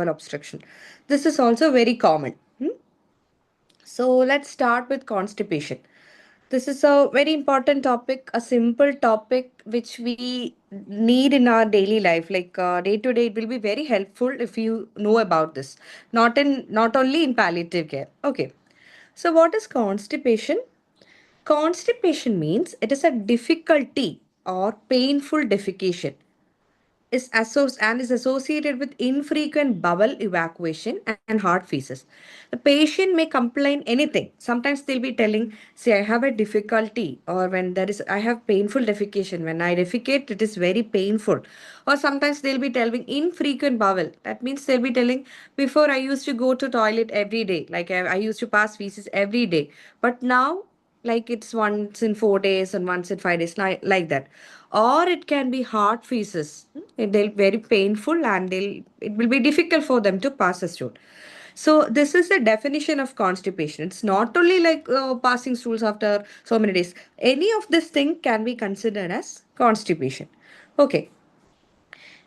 obstruction. This is also very common. So let's start with constipation. This is a very important topic, a simple topic which we need in our daily life. Like day to day, it will be very helpful if you know about this. Not only in palliative care. Okay. So what is constipation? Constipation means it is a difficulty or painful defecation is associated with infrequent bowel evacuation and heart phases. The patient may complain anything. Sometimes they'll be telling, "See, I have a difficulty," or when there is, "I have painful defecation. When I defecate, it is very painful." Or sometimes they'll be telling infrequent bowel. That means they'll be telling, "Before I used to go to toilet every day, like I used to pass feces every day, but now like it's once in 4 days and once in 5 days, like that." Or it can be hard feces. They'll very painful and it will be difficult for them to pass a stool. So this is the definition of constipation. It's not only like passing stools after so many days. Any of this thing can be considered as constipation. Okay.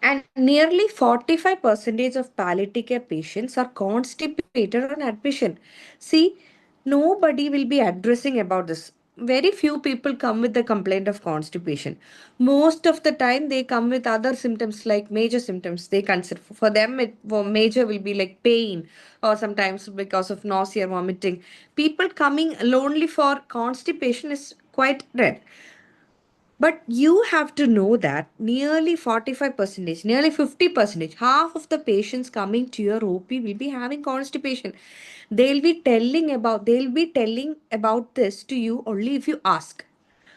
And nearly 45% of palliative care patients are constipated on admission. See, nobody will be addressing about this. Very few people come with the complaint of constipation. Most of the time, they come with other symptoms like major symptoms. They consider for them, for major will be like pain or sometimes because of nausea, vomiting. People coming only for constipation is quite rare. But you have to know that nearly 45%, nearly 50%, half of the patients coming to your OP will be having constipation. They'll be telling about this to you only if you ask.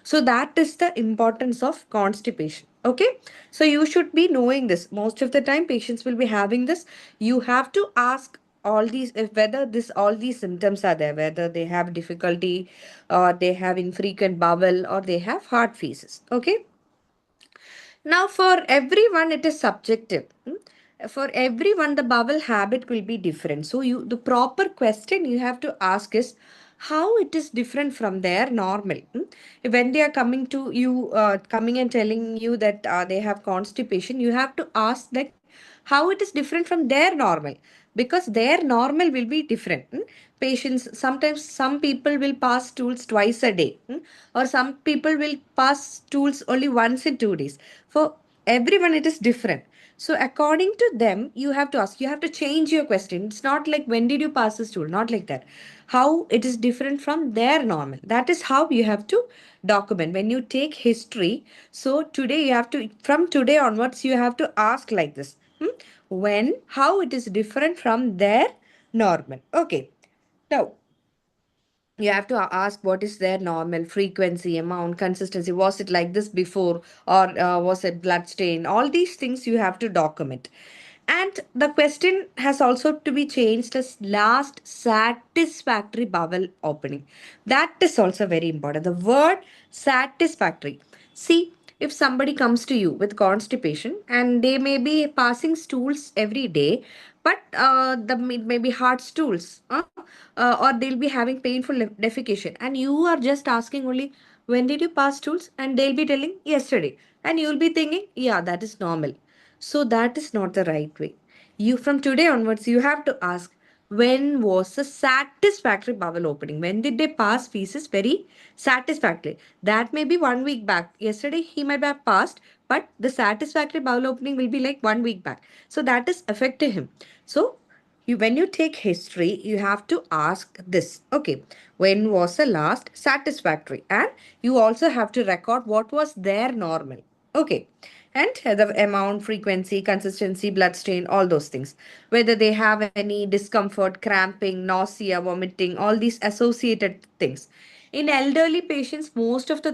So that is the importance of constipation. Okay. So you should be knowing this. Most of the time patients will be having this. You have to ask all these, if whether this all these symptoms are there, whether they have difficulty or they have infrequent bowel or they have heart feces. Okay. Now, for everyone, it is subjective. For everyone, the bowel habit will be different. So, the proper question you have to ask is how it is different from their normal. When they are coming to you, coming and telling you that they have constipation, you have to ask like how it is different from their normal, because their normal will be different. Patients, sometimes some people will pass stools twice a day, or some people will pass stools only once in 2 days. For everyone, it is different. So, according to them, you have to ask, you have to change your question. It's not like when did you pass the stool, not like that. How it is different from their normal. That is how you have to document. When you take history, so today you have to, from today onwards, you have to ask like this. When, how it is different from their normal. Okay. Now, you have to ask what is their normal frequency, amount, consistency. Was it like this before, or was it blood stain? All these things you have to document. And the question has also to be changed as last satisfactory bowel opening. That is also very important. The word satisfactory. See, if somebody comes to you with constipation and they may be passing stools every day, but it may be hard stools, or they'll be having painful defecation, and you are just asking only, when did you pass stools? And they'll be telling yesterday, and you'll be thinking, yeah, that is normal. So that is not the right way. You, from today onwards, you have to ask, when was the satisfactory bowel opening? When did they pass feces very satisfactorily? That may be 1 week back. Yesterday he might have passed, but the satisfactory bowel opening will be like 1 week back. So that is affected him. So when you take history, you have to ask this. Okay, when was the last satisfactory? And you also have to record what was their normal. Okay. And the amount, frequency, consistency, blood stain, all those things. Whether they have any discomfort, cramping, nausea, vomiting, all these associated things. In elderly patients, most of the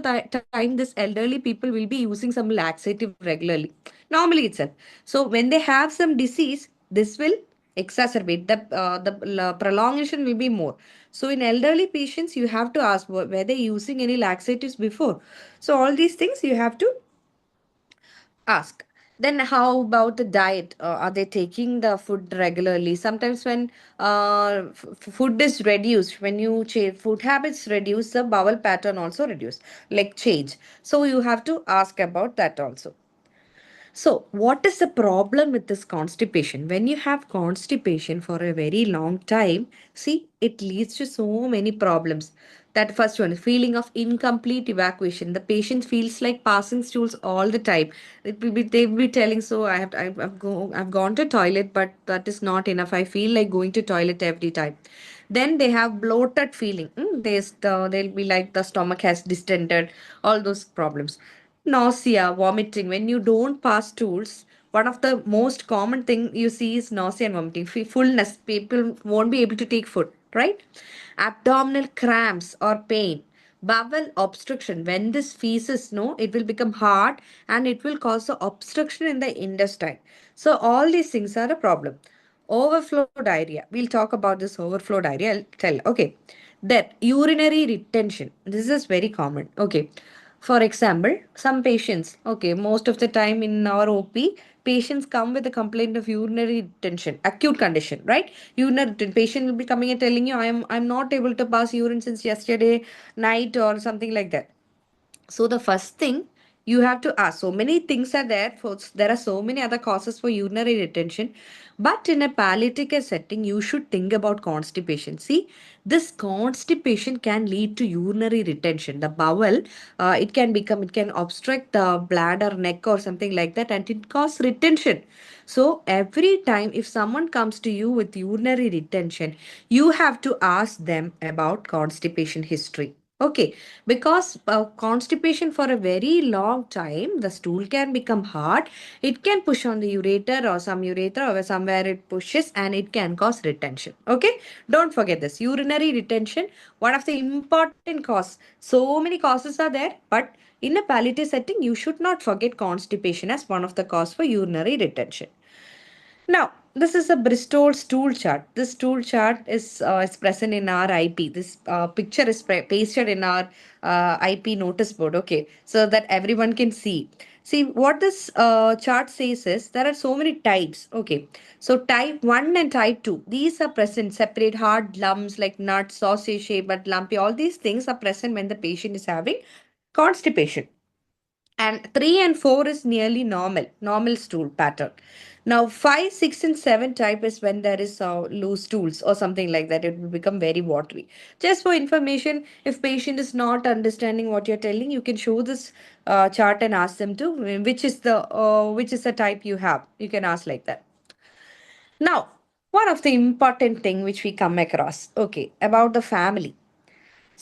time, this elderly people will be using some laxative regularly, normally itself. So when they have some disease, this will exacerbate the prolongation will be more. So in elderly patients, you have to ask were they using any laxatives before. So all these things you have to ask. Then how about the diet? Are they taking the food regularly? Sometimes when food is reduced, when you change food habits reduce, the bowel pattern also reduce, like change. So you have to ask about that also. So, what is the problem with this constipation? When you have constipation for a very long time, see, it leads to so many problems. That first one, feeling of incomplete evacuation. The patient feels like passing stools all the time. They will be telling, so I've gone to toilet, but that is not enough. I feel like going to toilet every time. Then they have bloated feeling. They'll be like the stomach has distended, all those problems. Nausea, vomiting. When you don't pass stools, one of the most common thing you see is nausea and vomiting. Fullness. People won't be able to take food, right? Abdominal cramps or pain. Bowel obstruction. When this feces, no, it will become hard and it will cause the obstruction in the intestine. So all these things are a problem. Overflow diarrhea. We'll talk about this overflow diarrhea. I'll tell. Okay. Then urinary retention. This is very common. Okay. For example, some patients, okay, most of the time in our OP, patients come with a complaint of urinary retention, acute condition, right? Patient will be coming and telling you, I'm not able to pass urine since yesterday night or something like that. So the first thing you have to ask, so many things are there. There are so many other causes for urinary retention, but in a palliative care setting, you should think about constipation. See, this constipation can lead to urinary retention. The bowel, it can obstruct the bladder, neck, or something like that, and it cause retention. So every time if someone comes to you with urinary retention, you have to ask them about constipation history. Okay, because constipation for a very long time, the stool can become hard. It can push on the ureter or some urethra or somewhere it pushes and it can cause retention. Okay, don't forget this. Urinary retention, one of the important cause. So many causes are there, but in a palliative setting, you should not forget constipation as one of the cause for urinary retention. Now, this is a Bristol stool chart. This stool chart is present in our IP. This picture is pasted in our IP notice board, okay, so that everyone can see. See, what this chart says is there are so many types, okay. So, type 1 and type 2, these are present, separate hard lumps like nuts, sausage shape, but lumpy. All these things are present when the patient is having constipation, and 3 and 4 is nearly normal stool pattern. Now 5, 6 and 7 type is when there is loose stools or something like that, it will become very watery. Just for information, if patient is not understanding what you're telling, you can show this chart and ask them to which is the type you have, you can ask like that. Now, one of the important thing which we come across, okay, about the family.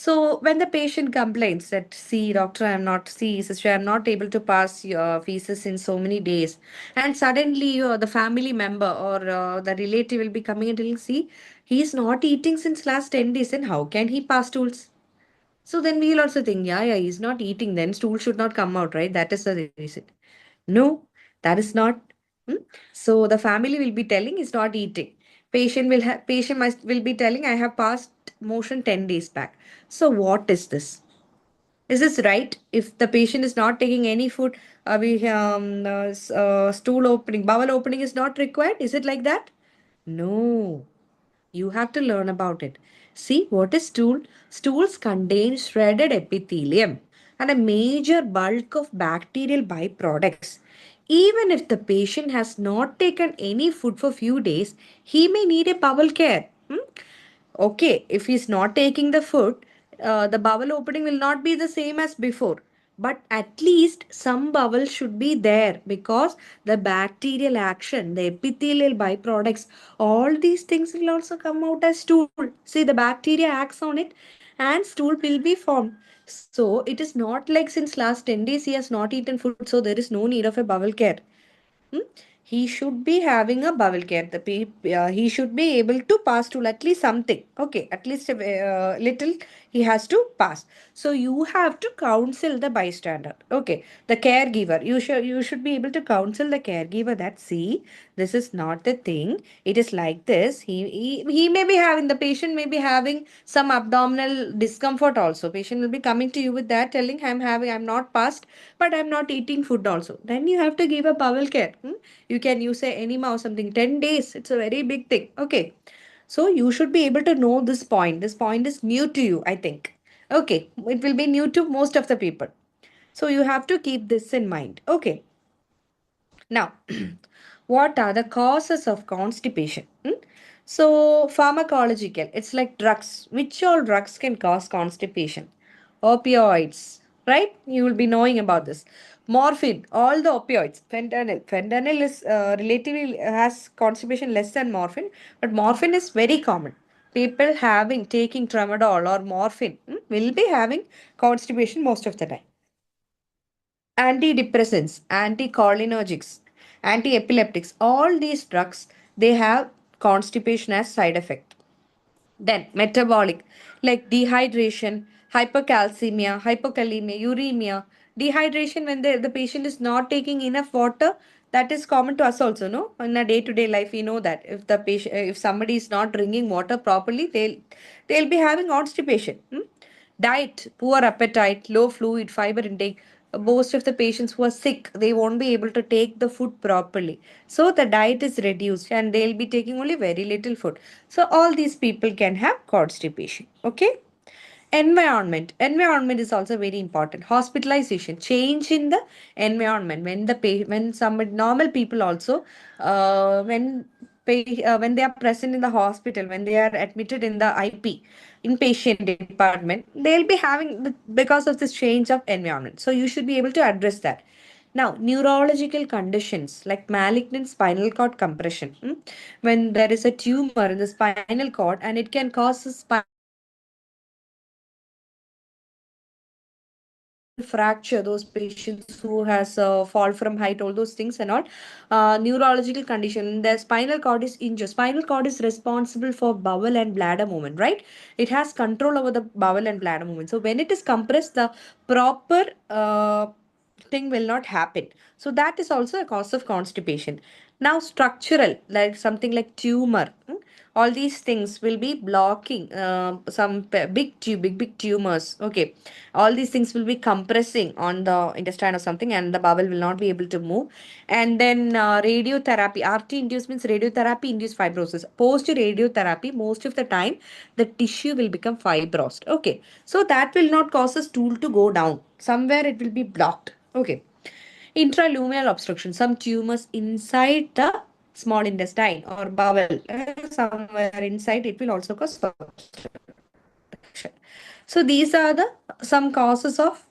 So when the patient complains that, see, doctor, sister, I'm not able to pass your feces in so many days, and suddenly the family member or the relative will be coming and telling, see, he's not eating since last 10 days, and how can he pass stools? So then we'll also think, yeah, he's not eating, then stool should not come out, right? That is the reason. No, that is not. Hmm? So the family will be telling he's not eating. Patient must will be telling, I have passed motion 10 days back. So what is this? Is this right? If the patient is not taking any food, stool opening, bowel opening is not required. Is it like that? No. You have to learn about it. See, what is stool? Stools contain shredded epithelium and a major bulk of bacterial byproducts. Even if the patient has not taken any food for few days, he may need a bowel care. Okay, if he's not taking the food, the bowel opening will not be the same as before. But at least some bowel should be there because the bacterial action, the epithelial byproducts, all these things will also come out as stool. See, the bacteria acts on it and stool will be formed. So it is not like since last 10 days he has not eaten food, so there is no need of a bowel care. Hmm? He should be having a bowel care. He should be able to pass to at least something. Okay, at least a little he has to pass. So you have to counsel the bystander. Okay, the caregiver. You should be able to counsel the caregiver that, see, this is not the thing. It is like this. He may be having, the patient may be having some abdominal discomfort also. Patient will be coming to you with that, telling, I'm not passed, but I'm not eating food also. Then you have to give a bowel care. You can use a enema or something. 10 days. It's a very big thing. Okay. So you should be able to know this point. This point is new to you, I think. Okay. It will be new to most of the people. So you have to keep this in mind. Okay. Now, what are the causes of constipation? So, pharmacological, it's like drugs. Which all drugs can cause constipation? Opioids, right? You will be knowing about this. Morphine, all the opioids. Fentanyl. Fentanyl is relatively has constipation less than morphine, but morphine is very common. People having taking tramadol or morphine will be having constipation most of the time. Antidepressants, anticholinergics, antiepileptics, all these drugs, they have constipation as side effect. Then metabolic, like dehydration, hypercalcemia, hypokalemia, uremia. Dehydration, when the patient is not taking enough water, that is common to us also, no? In a day-to-day life, we know that if the patient, if somebody is not drinking water properly, they'll be having constipation. Diet, poor appetite, low fluid, fiber intake. Most of the patients who are sick, they won't be able to take the food properly. So the diet is reduced and they'll be taking only very little food. So all these people can have constipation. Okay. Environment is also very important. Hospitalization, change in the environment. When when some normal people also, when they are present in the hospital, when they are admitted in the IP, inpatient department, they'll be having because of this change of environment. So you should be able to address that. Now, neurological conditions like malignant spinal cord compression. When there is a tumor in the spinal cord and it can cause a spinal fracture, those patients who has fall from height, all those things and all. Neurological condition, the spinal cord is injured. Spinal cord is responsible for bowel and bladder movement, right? It has control over the bowel and bladder movement. So when it is compressed, the proper thing will not happen. So that is also a cause of constipation. Now, structural, like something like tumor. All these things will be blocking some big tumors. Okay, all these things will be compressing on the intestine or something, and the bowel will not be able to move. And then radiotherapy, RT induced means radiotherapy induced fibrosis. Post radiotherapy, most of the time, the tissue will become fibrosed. Okay, so that will not cause a stool to go down. Somewhere it will be blocked. Okay. Intraluminal obstruction, some tumors inside the small intestine or bowel, somewhere inside, it will also cause obstruction. So these are the some causes of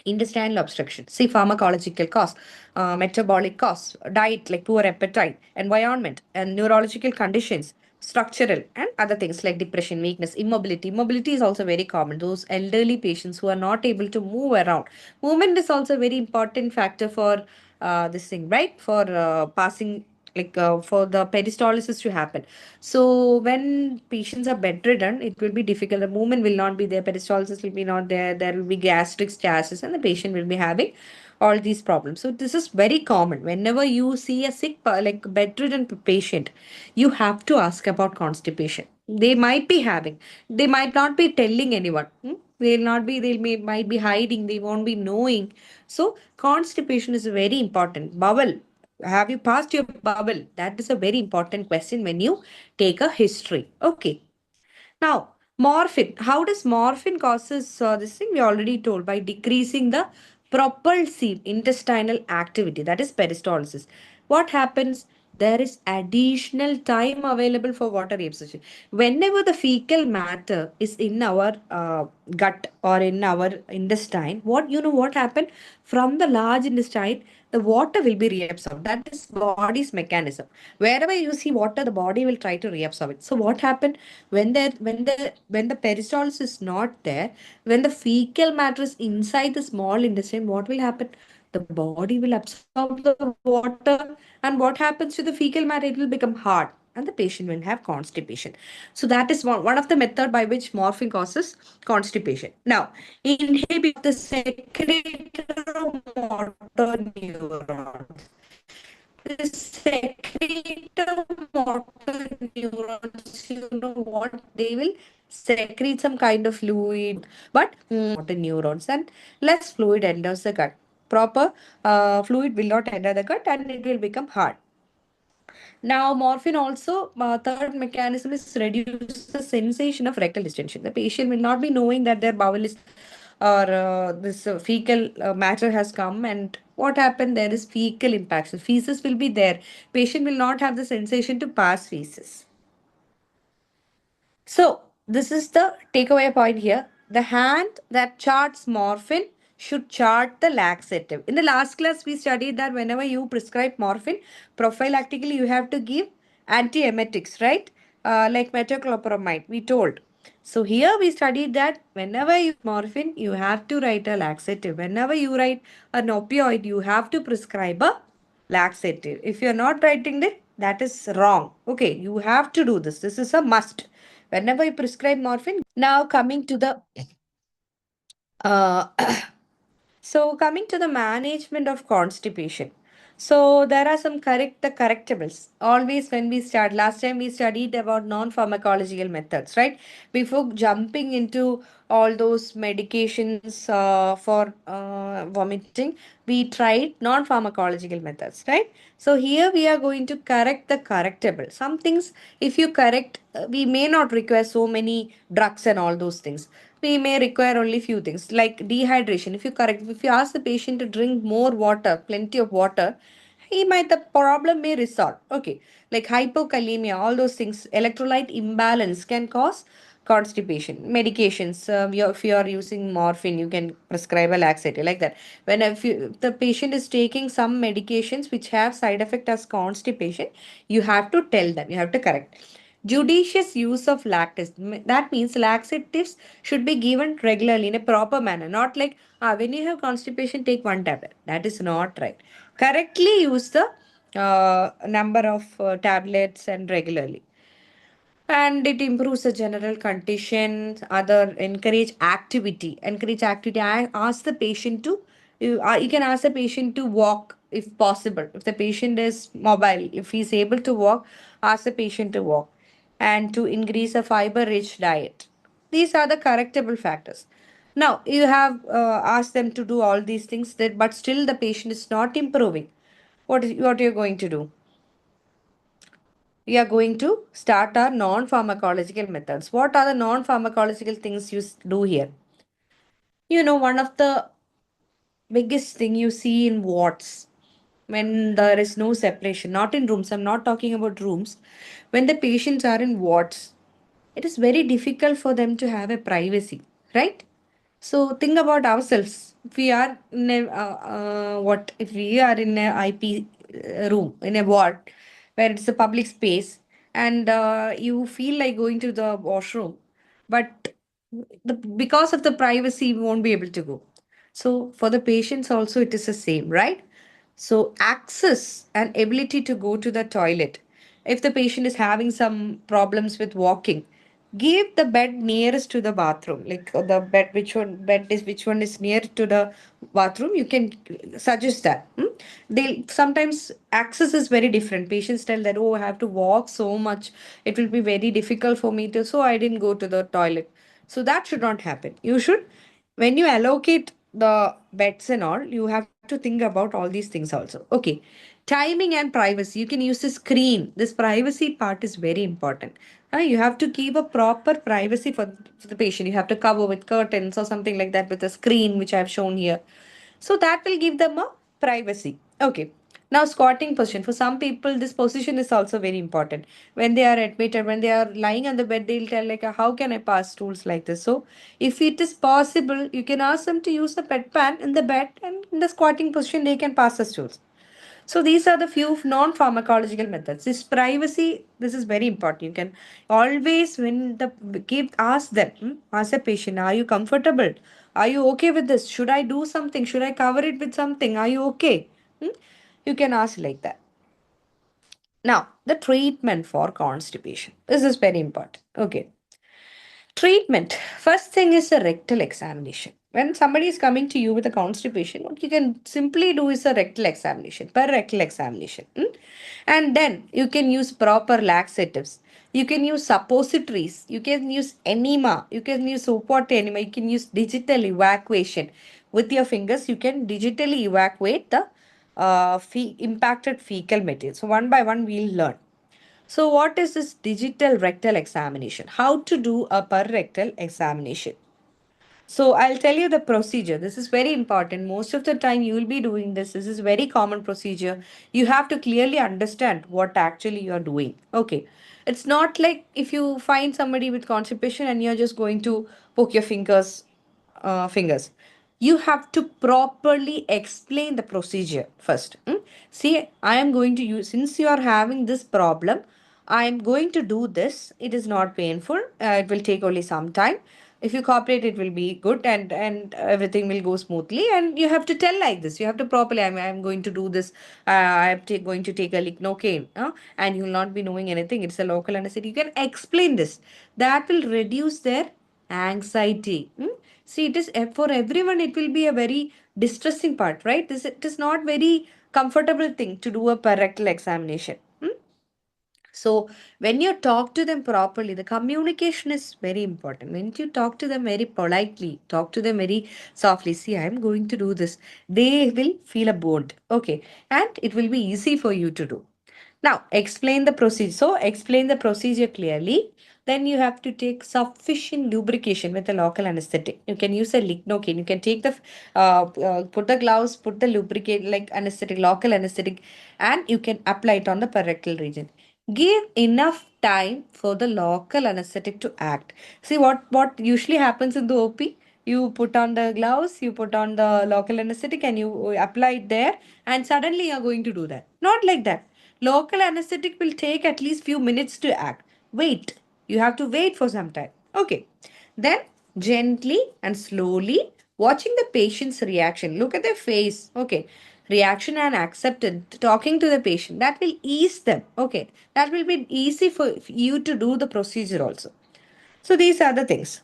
intestinal obstruction. See, pharmacological cause, metabolic cause, diet like poor appetite, environment, and neurological conditions, structural, and other things like depression, weakness, immobility. Immobility is also very common. Those elderly patients who are not able to move around. Movement is also a very important factor for this thing, right? For passing, like for the peristalsis to happen. So when patients are bedridden, it will be difficult. The movement will not be there, peristalsis will be not there, there will be gastric stasis, and the patient will be having all these problems. So this is very common. Whenever you see a sick, like bedridden patient, you have to ask about constipation. They might be having, they might not be telling anyone. They'll not be, might be hiding, they won't be knowing. So constipation is very important. Bowel, have you passed your bubble? That is a very important question when you take a history. Okay. Now, morphine. How does morphine causes this thing? We already told by decreasing the propulsive intestinal activity, that is peristalsis. What happens? There is additional time available for water reabsorption. Whenever the fecal matter is in our gut or in our intestine, what happened? From the large intestine, the water will be reabsorbed. That is body's mechanism. Wherever you see water, the body will try to reabsorb it. So what happened when the peristalsis is not there, when the fecal matter is inside the small intestine, what will happen? The body will absorb the water, and what happens to the fecal matter? It will become hard, and the patient will have constipation. So that is one of the method by which morphine causes constipation. Now, inhibit the secretomotor neurons. The secretomotor neurons, you know what? They will secrete some kind of fluid, but motor neurons, and less fluid enters the gut. Proper fluid will not enter the gut and it will become hard. Now, morphine also, third mechanism is reduce the sensation of rectal distension. The patient will not be knowing that their bowel is or this fecal matter has come, and what happened, there is fecal impaction, feces will be there, patient will not have the sensation to pass feces. So, this is the takeaway point here. The hand that charts morphine should chart the laxative. In the last class, we studied that whenever you prescribe morphine, prophylactically you have to give antiemetics, right? Like metoclopramide, we told. So, here we studied that whenever you morphine, you have to write a laxative. Whenever you write an opioid, you have to prescribe a laxative. If you're not writing it, that is wrong. Okay, you have to do this. This is a must. Whenever you prescribe morphine. Now coming to the uh, so coming to the management of constipation. So there are some correctables. Always when we start, last time we studied about non-pharmacological methods, right? Before jumping into all those medications for vomiting, we tried non-pharmacological methods, right? So here we are going to correct the correctable. Some things, if you correct, we may not require so many drugs and all those things. We may require only few things like dehydration. If you ask the patient to drink more water, plenty of water, the problem may resolve. Okay, like hypokalemia, all those things, electrolyte imbalance can cause constipation. Medications, if you are using morphine, you can prescribe a laxative like that. If the patient is taking some medications which have side effect as constipation, you have to tell them, you have to correct. Judicious use of lactase. That means laxatives should be given regularly in a proper manner. Not like, when you have constipation, take one tablet. That is not right. Correctly use the number of tablets and regularly, and it improves the general condition. Other, encourage activity. Ask the patient to, you can ask the patient to walk if possible. If the patient is mobile, if he's able to walk, ask the patient to walk, and to increase a fiber rich diet. These are the correctable factors. Now you have asked them to do all these things, that but still the patient is not improving. What you're going to do? We are going to start our non-pharmacological methods. What are the non-pharmacological things you do here? One of the biggest thing you see in wards, when there is no separation, not in rooms, I'm not talking about rooms, when the patients are in wards, it is very difficult for them to have a privacy, right? So think about ourselves. If we are in a what if we are in a IP room in a ward where it's a public space, and you feel like going to the washroom, but because of the privacy, we won't be able to go. So for the patients also, it is the same, right? So access and ability to go to the toilet. If the patient is having some problems with walking, give the bed nearest to the bathroom. Like the which one is near to the bathroom, you can suggest that. They sometimes access is very different. Patients tell that, oh, I have to walk so much, it will be very difficult for me to, so I didn't go to the toilet. So that should not happen. You should, when you allocate the beds and all, you have to think about all these things also. Okay, timing and privacy. You can use the screen. This privacy part is very important. You have to keep a proper privacy for the patient. You have to cover with curtains or something like that with a screen, which I have shown here. So that will give them a privacy. Okay. Now, squatting position. For some people, this position is also very important. When they are admitted, when they are lying on the bed, they'll tell like, how can I pass stools like this? So, if it is possible, you can ask them to use the bedpan in the bed, and in the squatting position, they can pass the stools. So these are the few non-pharmacological methods. This privacy, this is very important. You can always, when the give, ask them, ask a patient, are you comfortable? Are you okay with this? Should I do something? Should I cover it with something? Are you okay? You can ask like that. Now, the treatment for constipation. This is very important. Okay. Treatment. First thing is a rectal examination. When somebody is coming to you with a constipation, what you can simply do is a rectal examination, per rectal examination. And then you can use proper laxatives. You can use suppositories. You can use enema. You can use soapwater enema. You can use digital evacuation. With your fingers, you can digitally evacuate the impacted fecal material. So one by one, we'll learn. So, what is this digital rectal examination? How to do a per rectal examination? So I'll tell you the procedure. This is very important. Most of the time you will be doing this. This is very common procedure. You have to clearly understand what actually you're doing. Okay. It's not like if you find somebody with constipation and you're just going to poke your fingers. You have to properly explain the procedure first. See, I am going to use, since you are having this problem, I am going to do this. It is not painful. It will take only some time. If you cooperate, it will be good, and everything will go smoothly. And you have to tell like this. You have to properly. I'm going to do this. Going to take a lignocaine, and you will not be knowing anything. It's a local anesthetic. You can explain this. That will reduce their anxiety. See, it is for everyone. It will be a very distressing part, right? This it is not very comfortable thing to do a rectal examination. So when you talk to them properly, the communication is very important. When you talk to them very politely, talk to them very softly, see, I'm going to do this, they will feel a bond. Okay. And it will be easy for you to do. Now, explain the procedure. So, explain the procedure clearly. Then you have to take sufficient lubrication with a local anesthetic. You can use a lignocaine. You can take the, put the gloves, put the lubricate like anesthetic, local anesthetic, and you can apply it on the parietal region. Give enough time for the local anesthetic to act. See what usually happens in the OP? You put on the gloves, you put on the local anesthetic, and you apply it there, and suddenly you're going to do that. Not like that. Local anesthetic will take at least few minutes to act. Wait. You have to wait for some time. Okay. Then gently and slowly watching the patient's reaction. Look at their face. Okay. Reaction and acceptance. Talking to the patient. That will ease them. Okay. That will be easy for you to do the procedure also. So these are the things.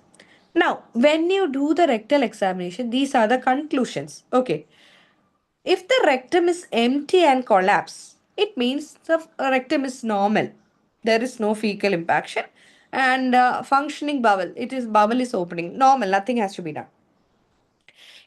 Now, when you do the rectal examination, these are the conclusions. Okay. If the rectum is empty and collapse, it means the rectum is normal. There is no fecal impaction and functioning bowel. It is bowel is opening. Normal, nothing has to be done.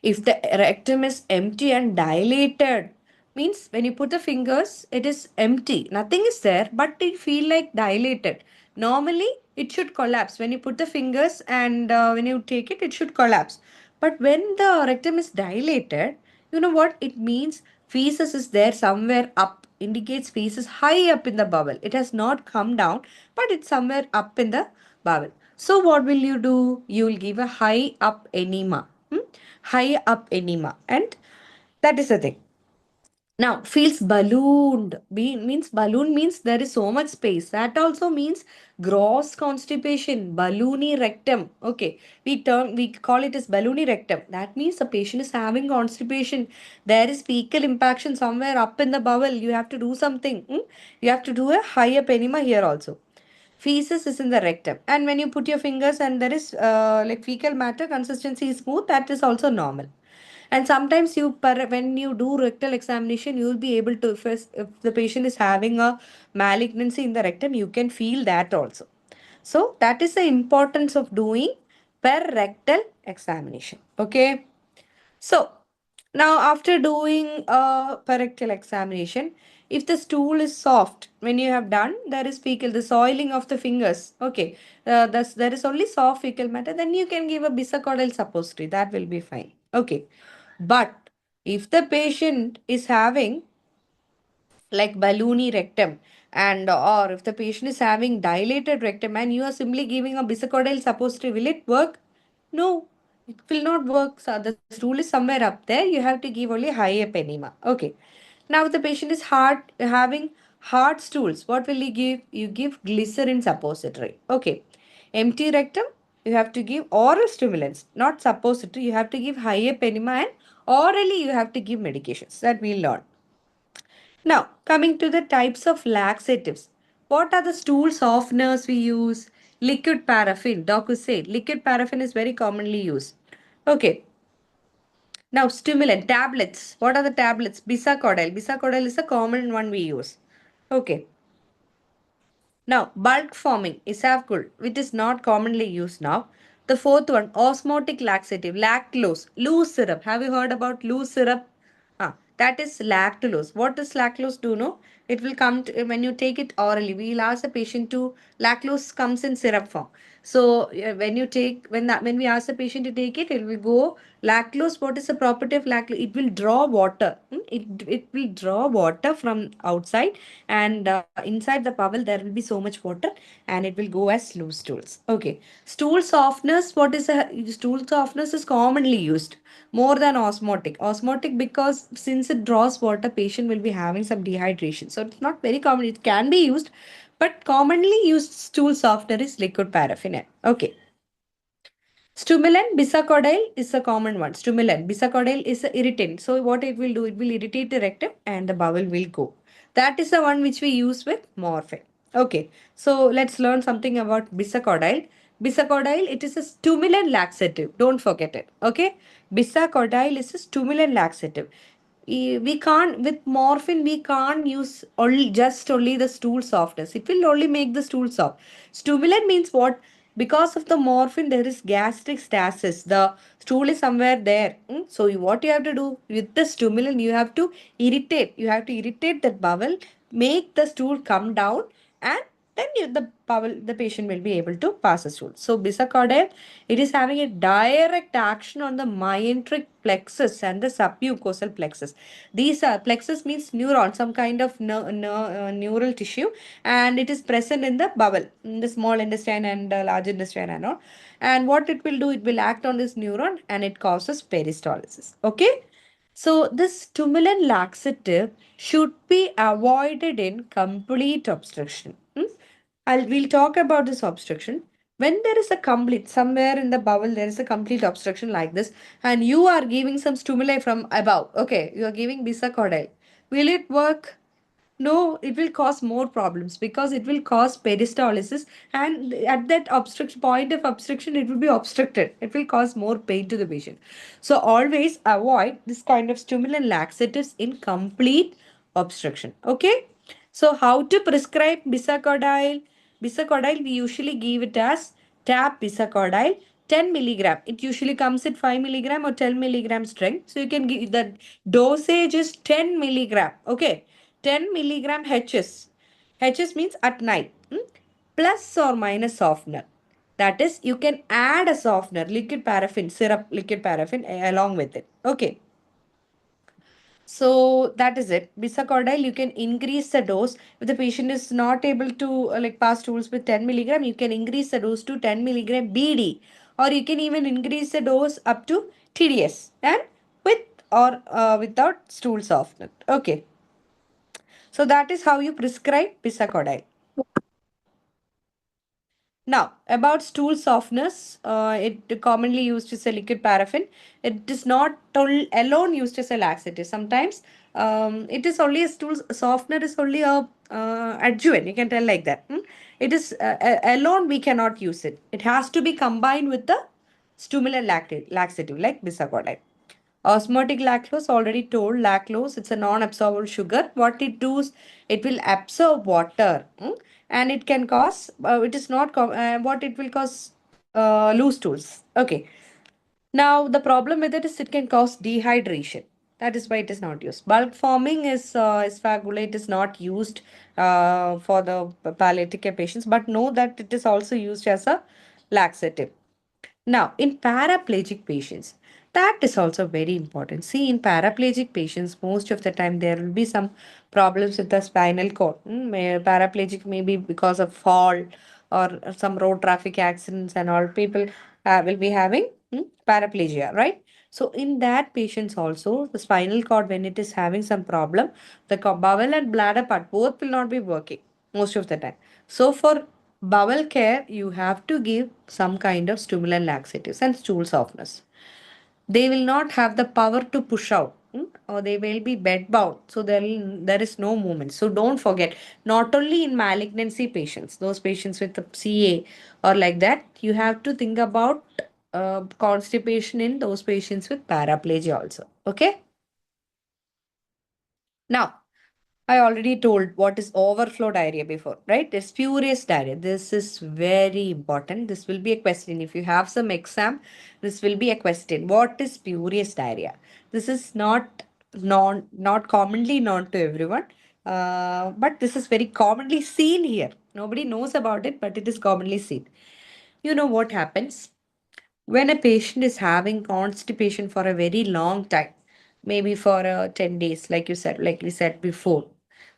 If the rectum is empty and dilated, means when you put the fingers, it is empty. Nothing is there, but it feel like dilated. Normally, it should collapse. When you put the fingers and when you take it, it should collapse. But when the rectum is dilated, you know what? It means feces is there somewhere up. Indicates feces high up in the bowel. It has not come down, but it's somewhere up in the bowel. So what will you do? You will give a high up enema. High up enema, and that is the thing. Now feels ballooned. Means balloon means there is so much space. That also means gross constipation, balloony rectum. Okay, we call it as balloony rectum. That means the patient is having constipation. There is fecal impaction somewhere up in the bowel. You have to do something. You have to do a high up enema here also. Feces is in the rectum, and when you put your fingers and there is like fecal matter consistency is smooth, that is also normal. And sometimes when you do rectal examination, you will be able to, if the patient is having a malignancy in the rectum, you can feel that also. So that is the importance of doing per rectal examination. Okay. So, now after doing a rectal examination, if the stool is soft, when you have done, there is fecal, the soiling of the fingers. Okay, there is only soft fecal matter, then you can give a bisacodyl suppository. That will be fine. Okay, but if the patient is having like balloony rectum, and or if the patient is having dilated rectum and you are simply giving a bisacodyl suppository, will it work? No, it will not work. So the stool is somewhere up there. You have to give only high up enema. Okay. Now if the patient is having hard stools, what will you give? You give glycerin suppository. Okay. Empty rectum, you have to give oral stimulants, not suppository. You have to give high up enema, and orally you have to give medications. That we'll learn. Now, coming to the types of laxatives. What are the stool softeners we use? Liquid paraffin. Doc said liquid paraffin is very commonly used. Okay. Now, stimulant tablets. What are the tablets? Bisacodyl. Bisacodyl is a common one we use. Okay. Now, bulk forming isavgol, which is not commonly used now. The fourth one, osmotic laxative, lactulose, loose syrup. Have you heard about loose syrup? That is lactulose. What does lactulose do? No, it will come to, when you take it orally. We'll ask the patient to lactulose comes in syrup form. So when you take when we ask the patient to take it, it will go lactose. What is the property of lactose? It will draw water. It will draw water from outside, and inside the bowel there will be so much water, and it will go as loose stools. Okay, stool softness. What is a stool softness is commonly used more than osmotic. Osmotic because since it draws water, patient will be having some dehydration. So it's not very common. It can be used, but commonly used stool softener is liquid paraffin. Okay. Stimulant bisacodyl is a common one. Stimulant bisacodyl is an irritant. So what it will do, it will irritate the rectum and the bowel will go. That is the one which we use with morphine. Okay, so let's learn something about bisacodyl. Bisacodyl, it is a stimulant laxative. Don't forget it. Okay, bisacodyl is a stimulant laxative. We can't with morphine we can't use only the stool softness. It will only make the stool soft. Stimulant means what? Because of the morphine there is gastric stasis. The stool is somewhere there. So what you have to do with the stimulant, you have to irritate that bowel, make the stool come down, and then the patient will be able to pass the stool. So bisacodyl, it is having a direct action on the myenteric plexus and the submucosal plexus. These are plexus means neuron, some kind of neural tissue, and it is present in the bowel, in the small intestine and large intestine and all. And what it will do, it will act on this neuron and it causes peristalsis. Okay. So, this stimulant laxative should be avoided in complete obstruction. We'll talk about this obstruction. When there is a complete, somewhere in the bowel, there is a complete obstruction like this, and you are giving some stimuli from above. Okay, you are giving bisacodyl. Will it work? No, it will cause more problems because it will cause peristalsis, and at that obstruction point of obstruction, it will be obstructed. It will cause more pain to the patient. So always avoid this kind of stimulant laxatives in complete obstruction. Okay. So how to prescribe bisacodyl? Bisacodyl we usually give it as tap bisacodyl 10 milligram. It usually comes at 5 milligram or 10 milligram strength. So you can give the dosage is 10 milligram. Okay. 10 milligram HS. HS means at night. Plus or minus softener. That is, you can add a softener, liquid paraffin, syrup, liquid paraffin along with it. Okay. So that is it. Bisacodyl, you can increase the dose. If the patient is not able to like pass stools with 10 milligram, you can increase the dose to 10 milligram BD. Or you can even increase the dose up to TDS and with or without stool softener. Okay. So that is how you prescribe bisacodyl. Now, about stool softness, it commonly used as a liquid paraffin. It is not alone used as a laxative. Sometimes it is only a stool softener is only a adjuvant. You can tell like that. It is alone we cannot use it. It has to be combined with the stimulant laxative like bisacodyl. Osmotic lactose, already told, lactose, it's a non-absorbable sugar. What it does, it will absorb water, and it can cause, it is not, what it will cause, loose stools. Okay. Now, the problem with it is it can cause dehydration. That is why it is not used. Bulk forming is asphagoate is not used for the palliative care patients, but know that it is also used as a laxative. Now, in paraplegic patients, that is also very important. See, in paraplegic patients, most of the time there will be some problems with the spinal cord. Paraplegic may be because of fall or some road traffic accidents, and all people will be having paraplegia, right? So, in that patients also, the spinal cord, when it is having some problem, the bowel and bladder part both will not be working most of the time. So, for bowel care, you have to give some kind of stimulant laxatives and stool softness. They will not have the power to push out, or they will be bed bound. So there is no movement. So don't forget, not only in malignancy patients, those patients with the CA or like that, you have to think about constipation in those patients with paraplegia also. Okay. Now, I already told what is overflow diarrhea before, right? It's spurious diarrhea. This is very important. This will be a question. If you have some exam, this will be a question. What is spurious diarrhea? This is not commonly known to everyone, but this is very commonly seen here. Nobody knows about it, but it is commonly seen. You know what happens? When a patient is having constipation for a very long time, maybe for 10 days, like you said, like we said before,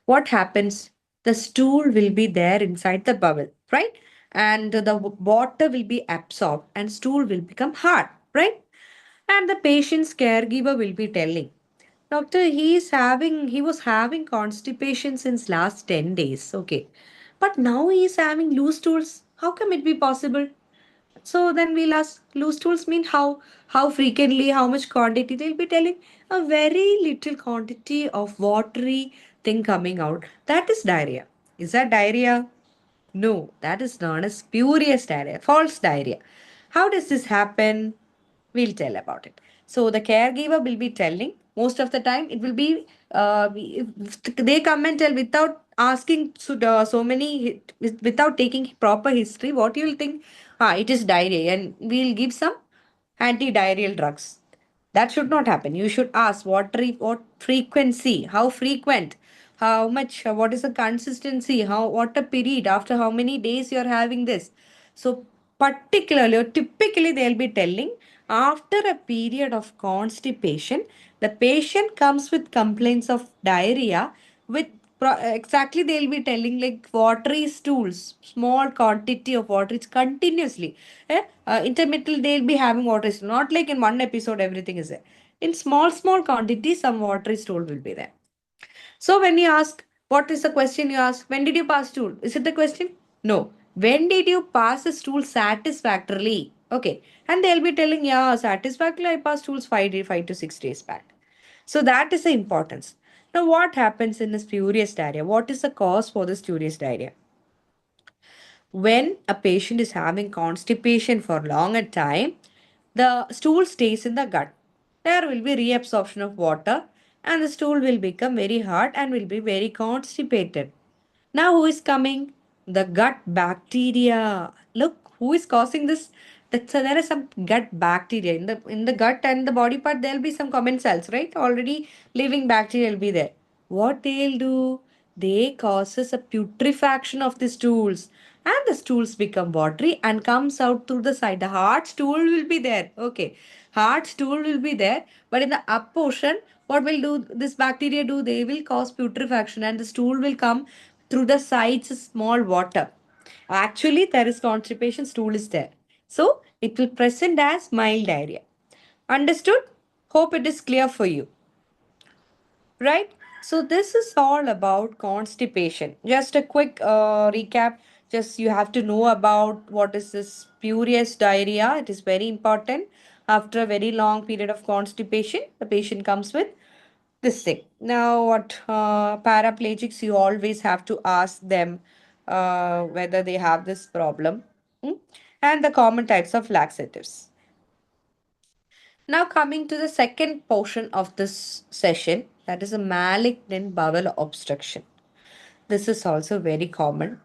what happens? The stool will be there inside the bowel, right? And the water will be absorbed and stool will become hard, right? And the patient's caregiver will be telling, Doctor, he was having constipation since last 10 days. Okay. But now he is having loose stools. How come it be possible? So then we'll ask, loose stools mean how frequently, how much quantity? They'll be telling a very little quantity of watery thing coming out. That is diarrhea. Is that diarrhea? No, that is known as spurious diarrhea, false diarrhea. How does this happen? We'll tell about it. So the caregiver will be telling. Most of the time, it will be if they come and tell without asking so many without taking proper history. What you will think? Ah, it is diarrhea, and we'll give some anti-diarrheal drugs. That should not happen. You should ask what frequency, how frequent, how much, what is the consistency, how what a period, after how many days you're having this. So particularly or typically they'll be telling after a period of constipation, the patient comes with complaints of diarrhea with exactly they'll be telling like watery stools, small quantity of water, it's continuously. Intermittently they'll be having watery stool, not like in one episode everything is there. In small quantities, some watery stool will be there. So when you ask, what is the question you ask? When did you pass stool? Is it the question? No. When did you pass the stool satisfactorily? Okay. And they'll be telling, yeah, satisfactorily I passed stools 5 to 6 days back. So that is the importance. Now, what happens in the spurious diarrhea? What is the cause for the spurious diarrhea? When a patient is having constipation for longer time, the stool stays in the gut. There will be reabsorption of water and the stool will become very hard and will be very constipated. Now, who is coming? The gut bacteria. Look, who is causing this? So there is some gut bacteria in the gut and the body part. There will be some common cells, right? Already living bacteria will be there. What they'll do? They causes a putrefaction of the stools, and the stools become watery and comes out through the side. The hard stool will be there. Okay, hard stool will be there, but in the up portion, what will do this bacteria do? They will cause putrefaction, and the stool will come through the sides small water. Actually, there is constipation, stool is there. So it will present as mild diarrhea. Understood? Hope it is clear for you. Right? So this is all about constipation. Just a quick recap. Just you have to know about what is this spurious diarrhea. It is very important. After a very long period of constipation, the patient comes with this thing. Now, what paraplegics, you always have to ask them whether they have this problem. Hmm? And the common types of laxatives. Now, coming to the second portion of this session, that is a malignant bowel obstruction. This is also very common.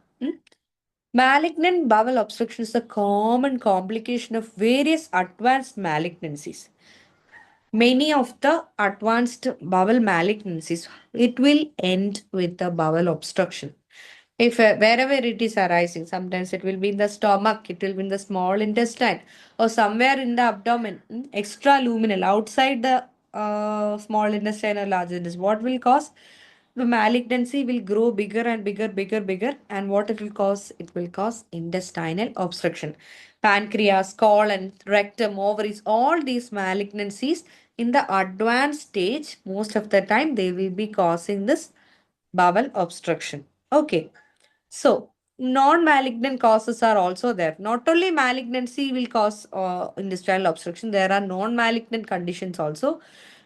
Malignant bowel obstruction is a common complication of various advanced malignancies. Many of the advanced bowel malignancies, it will end with the bowel obstruction. If wherever it is arising, sometimes it will be in the stomach, it will be in the small intestine, or somewhere in the abdomen, extra luminal, outside the small intestine or large intestine. What will cause? The malignancy will grow bigger and bigger, and what it will cause? It will cause intestinal obstruction. Pancreas, colon, rectum, ovaries, all these malignancies in the advanced stage, most of the time they will be causing this bowel obstruction. Okay. So, non-malignant causes are also there. Not only malignancy will cause intestinal obstruction, there are non-malignant conditions also.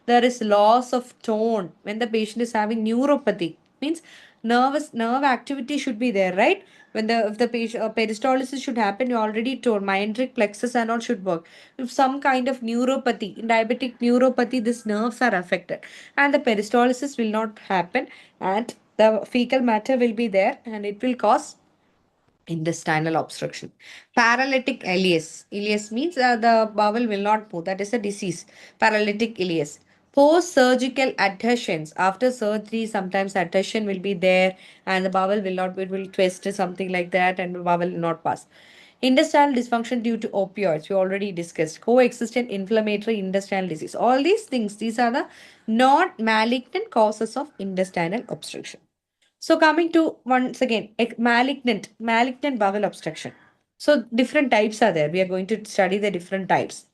There is loss of tone when the patient is having neuropathy. Means nerve activity should be there, right? When the if the patient peristalsis should happen, you already told myendric plexus and all should work. If some kind of neuropathy, diabetic neuropathy, these nerves are affected, and the peristalsis will not happen, and the fecal matter will be there, and it will cause intestinal obstruction. Paralytic ileus. Ileus means the bowel will not move. That is a disease. Paralytic ileus. Post surgical adhesions. After surgery, sometimes adhesion will be there and the bowel will not, it will twist or something like that and the bowel will not pass. Intestinal dysfunction due to opioids, we already discussed. Coexistent inflammatory intestinal disease. All these things, these are the not malignant causes of intestinal obstruction. So coming to once again, malignant bowel obstruction. So different types are there. We are going to study the different types.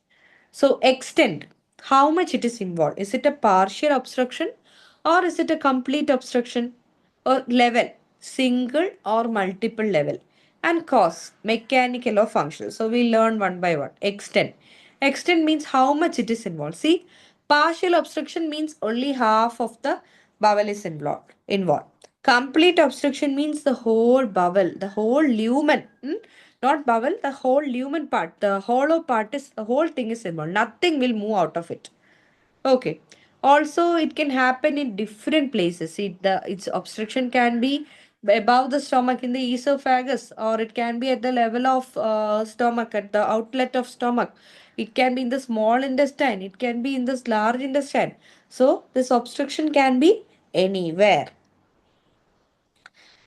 So extent, how much it is involved. Is it a partial obstruction or is it a complete obstruction? Or level, single or multiple level. And cause, mechanical or functional. So we learn one by one. Extent. Extent means how much it is involved. See, partial obstruction means only half of the bowel is involved. Complete obstruction means the whole bowel, the whole lumen. Not bowel, the whole lumen part, the hollow part is, the whole thing is involved. Nothing will move out of it. Okay. Also, it can happen in different places. Its obstruction can be above the stomach in the esophagus, or it can be at the level of stomach, at the outlet of stomach. It can be in the small intestine. It can be in this large intestine. So, this obstruction can be anywhere.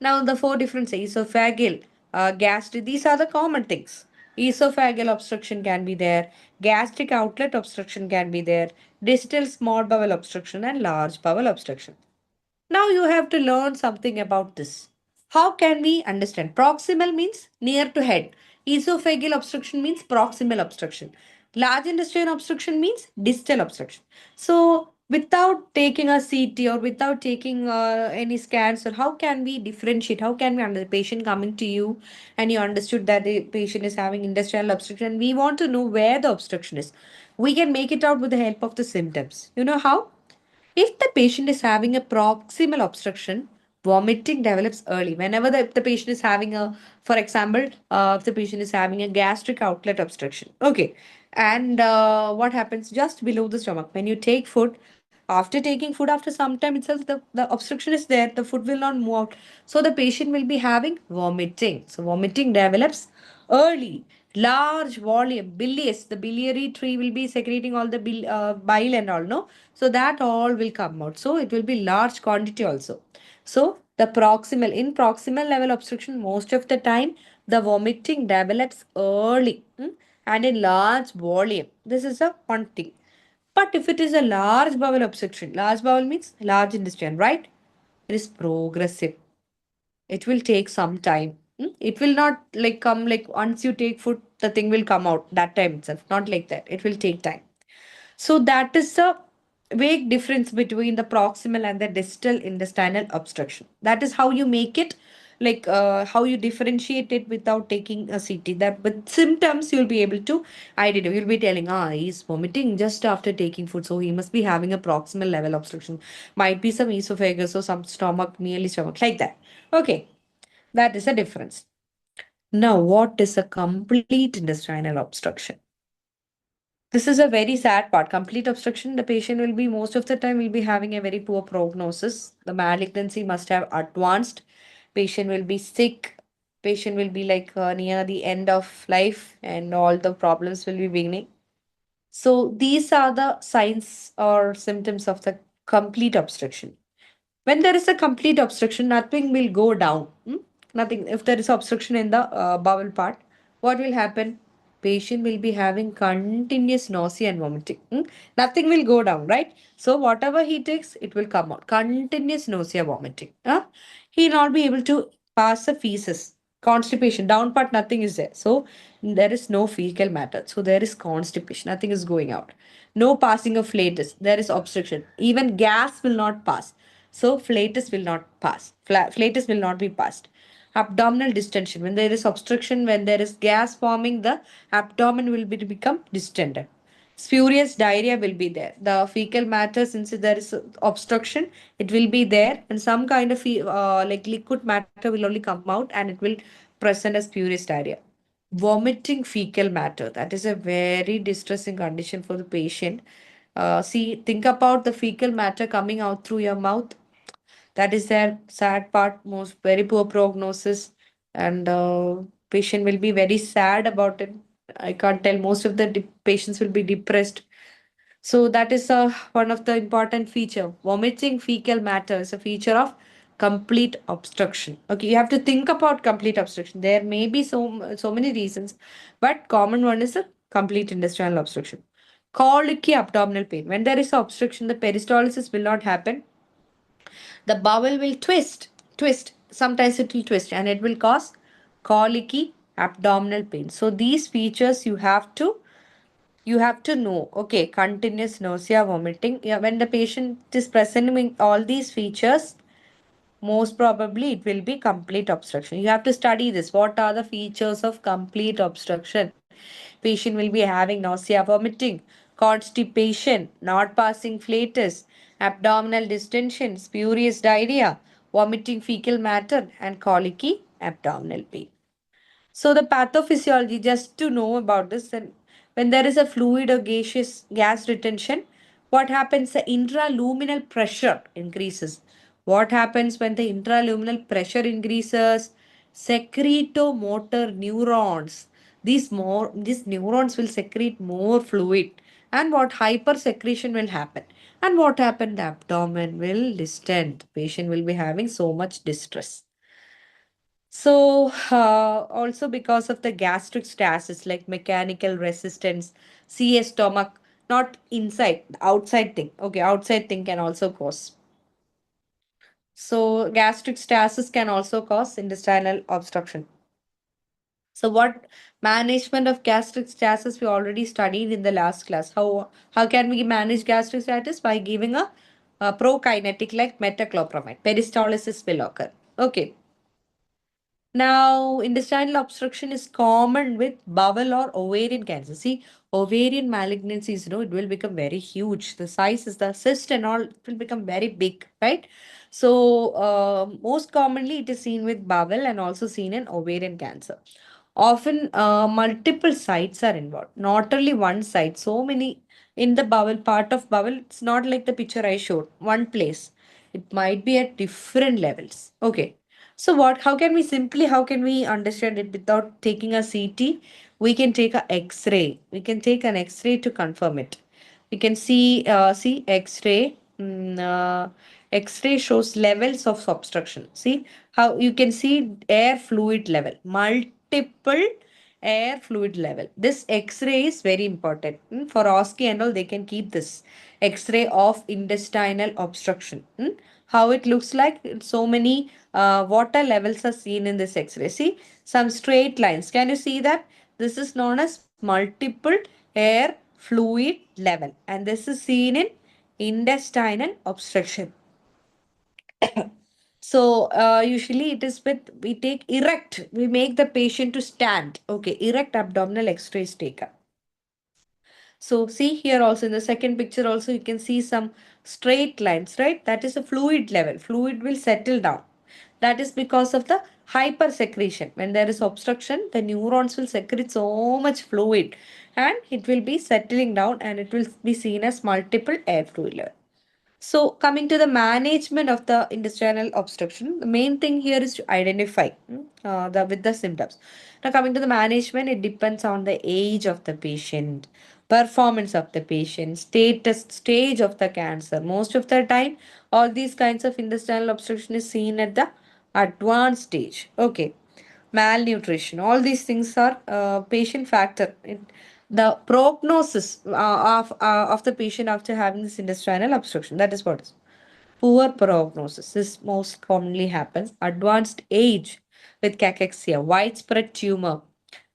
Now, the four different esophageal, gastric, these are the common things. Esophageal obstruction can be there, gastric outlet obstruction can be there, distal small bowel obstruction, and large bowel obstruction. Now you have to learn something about this. How can we understand? Proximal means near to head. Esophageal obstruction means proximal obstruction. Large intestine obstruction means distal obstruction. So, without taking a CT or without taking any scans, or how can we differentiate? How can we under the patient coming to you and you understood that the patient is having intestinal obstruction? We want to know where the obstruction is. We can make it out with the help of the symptoms. You know how? If the patient is having a proximal obstruction, vomiting develops early. Whenever the patient is having a, for example, if the patient is having a gastric outlet obstruction. Okay. And what happens just below the stomach? When you take food, after taking food, after some time itself, the obstruction is there. The food will not move out. So the patient will be having vomiting. So vomiting develops early. Large volume, bilious, the biliary tree will be secreting all the bile and all, no? So that all will come out. So it will be large quantity also. So the in proximal level obstruction, most of the time, the vomiting develops early, and in large volume. This is a one thing. But if it is a large bowel obstruction, large bowel means large intestine, right? It is progressive. It will take some time. It will not like come like once you take food, the thing will come out that time itself. Not like that. It will take time. So that is the vague difference between the proximal and the distal intestinal obstruction. That is how you make it, like how you differentiate it without taking a CT. That with symptoms you'll be able to identify. You'll be telling, he's vomiting just after taking food, so he must be having a proximal level obstruction. Might be some esophagus or some stomach, nearly stomach, like that. Okay, that is a difference. Now, what is a complete intestinal obstruction? This is a very sad part. Complete obstruction, the patient will be most of the time will be having a very poor prognosis. The malignancy must have advanced. Patient will be sick. Patient will be like near the end of life, and all the problems will be beginning. So these are the signs or symptoms of the complete obstruction. When there is a complete obstruction, nothing will go down. Nothing. If there is obstruction in the bowel part, what will happen? Patient will be having continuous nausea and vomiting. Nothing will go down, right? So whatever he takes, it will come out. Continuous nausea, vomiting. He will not be able to pass the feces. Constipation, down part, nothing is there. So there is no fecal matter. So there is constipation. Nothing is going out. No passing of flatus. There is obstruction. Even gas will not pass. So flatus will not pass. Flatus will not be passed. Abdominal distension. When there is obstruction, when there is gas forming, the abdomen will become distended. Spurious diarrhea will be there. The fecal matter, since there is obstruction, it will be there, and some kind of like liquid matter will only come out, and it will present as spurious diarrhea. Vomiting fecal matter. That is a very distressing condition for the patient. See, think about the fecal matter coming out through your mouth. That is their sad part, most very poor prognosis, and patient will be very sad about it. I can't tell. Most of the patients will be depressed. So that is one of the important feature. Vomiting fecal matter is a feature of complete obstruction. Okay, you have to think about complete obstruction. There may be so many reasons, but common one is a complete intestinal obstruction. Colicky abdominal pain. When there is obstruction, the peristalsis will not happen. The bowel will twist. Sometimes it will twist, and it will cause colicky abdominal pain. So these features you have to know. Okay, continuous nausea, vomiting. Yeah, when the patient is presenting all these features, most probably it will be complete obstruction. You have to study this. What are the features of complete obstruction? Patient will be having nausea, vomiting, constipation, not passing flatus, abdominal distension, spurious diarrhea, vomiting fecal matter, and colicky abdominal pain. So the pathophysiology, just to know about this, then when there is a fluid or gaseous gas retention, what happens? The intraluminal pressure increases. What happens when the intraluminal pressure increases? Secretomotor neurons. These neurons will secrete more fluid. And what hypersecretion will happen? And what happened? The abdomen will distend. Patient will be having so much distress. So, also because of the gastric stasis, like mechanical resistance, CA stomach, not inside, outside thing. Okay, outside thing can also cause. So, gastric stasis can also cause intestinal obstruction. So, what management of gastric stasis we already studied in the last class. How can we manage gastric stasis? By giving a prokinetic like metoclopramide. Peristalsis will occur. Okay. Now, intestinal obstruction is common with bowel or ovarian cancer. See, ovarian malignancies, it will become very huge. The size is the cyst and all, it will become very big, right? So, most commonly it is seen with bowel and also seen in ovarian cancer. Often, multiple sites are involved, not only one site. So many in the bowel, part of bowel, it's not like the picture I showed, one place. It might be at different levels. Okay. So how can we understand it without taking a CT? We can take a X-ray. We can take an X-ray to confirm it. We can see X-ray. X-ray shows levels of obstruction. See how you can see air fluid level, multiple air fluid level. This X-ray is very important. For OSCE and all, they can keep this X-ray of intestinal obstruction. How it looks like? So many water levels are seen in this X-ray. See some straight lines. Can you see that? This is known as multiple air fluid level, and this is seen in intestinal obstruction. So usually it is with we take erect. We make the patient to stand. Okay, erect abdominal X-ray is taken. So see here also in the second picture also you can see some straight lines, right? That is a fluid level. Fluid will settle down. That is because of the hypersecretion. When there is obstruction, the neurons will secrete so much fluid and it will be settling down and it will be seen as multiple air fluid level. So, coming to the management of the intestinal obstruction, the main thing here is to identify the with the symptoms. Now, coming to the management, it depends on the age of the patient, performance of the patient, status, stage of the cancer. Most of the time, all these kinds of intestinal obstruction is seen at the advanced stage. Okay, malnutrition, all these things are patient factor. The prognosis of the patient after having this intestinal obstruction, that is what is poor prognosis. This most commonly happens advanced age with cachexia, widespread tumor,